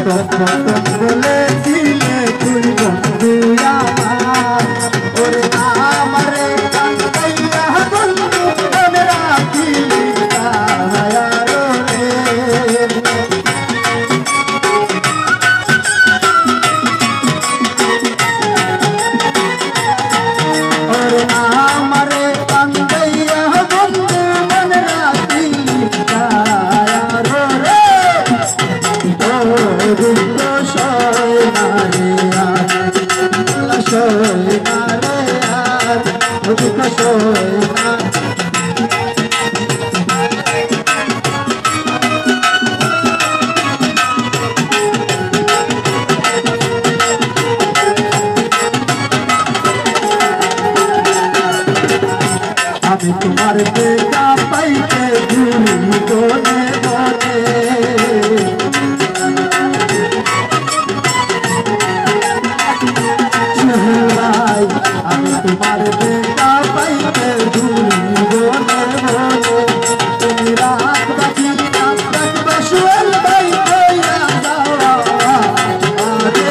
বলে দিলে তুই বন্ধু আমার ওরে আমারে কান্দাইয়া বন্ধু মনে রাখিলি দয়ালো রে ওরে আমারে কান্দাইয়া বন্ধু মনে রাখিলি দয়ালো রে দুঃখ সয় না রে আর সয় না রে আর দুঃখ সয় না আমি তোমার দেখা পাইতে ঘুরি বনে বনে আমি তোমার দেখা পাইতে ঘুরি বনে বনে তুমি রাত বাকি রাত রাখবা শুয়াল ভাই কইরা যাওয়া আরে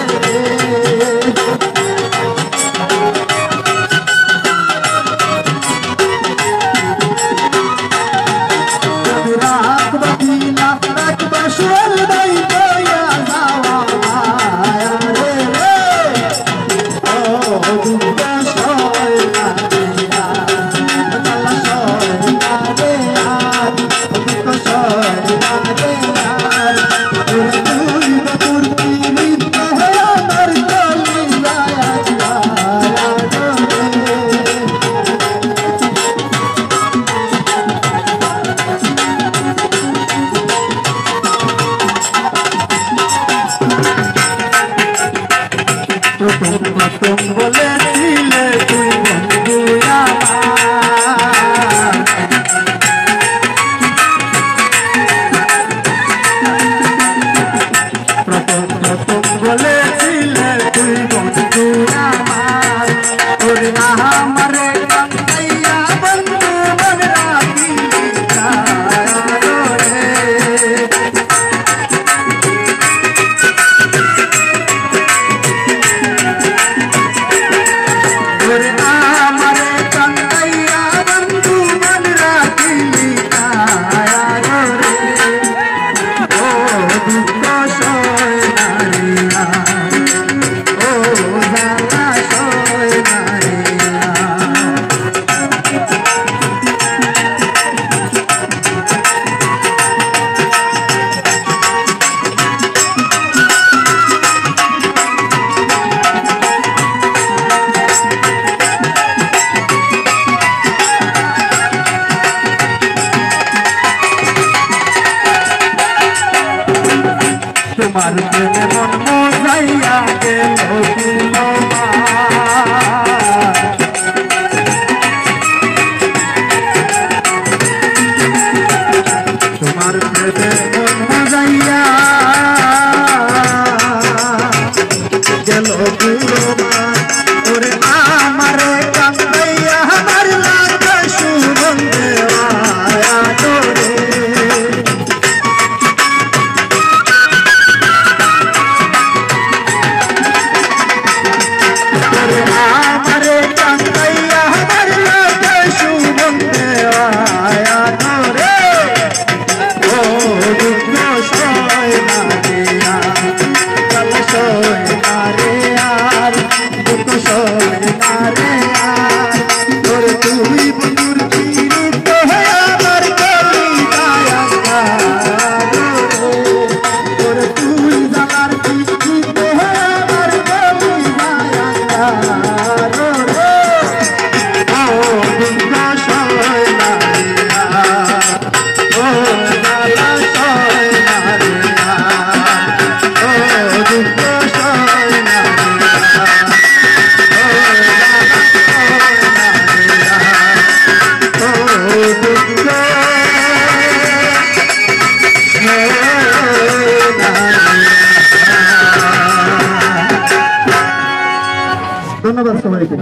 তুমি রাত বাকি রাত রাখবা শুয়াল ভাই কইরা যাওয়া আরে দুঃখ সয় না রে আর সয় না রে আর দুঃখ সয় না রে আর তুই মূর্তি নিত্য আমার চলি প্রথম বলেছিলে তুই বন্ধু আমার প্রথম বলেছিলে তুই বন্ধু আমার ওরে আমারে কান্দাইয়া বন্ধু মনে রাখিলি দয়ালো রে ওরে আমারে কান্দাইয়া বন্ধু মনে রাখিলি দয়ালো রে ও দুঃখ সয় না রে ও জ্বালা সয় না রে তোমার প্রেমে মন মোজাইয়া গেল তোমার প্রেমে মন মোজাইয়া গেল ওরে আমারে কান্দাইয়া আমার লাগা সুগন্ধে আয়া রে আমারে কান্দাইয়া আমার লাগা সুগন্ধে আয়া রে ও দুঃখ সয় না রে আর সয় না রে আর দুঃখ সয় না রে আর ওরে তুই বন্ধুর পীড়িত হয়ে আমার কলি দয়ালো রে ওরে তুই জানার পীড়িত হয়ে আমার কলি দয়ালো রে ও দুঃখ সয় না রে ও জ্বালা সয় না রে ও দুঃখ সয় না রে ও জ্বালা ধন্যবাদ সবাইকে।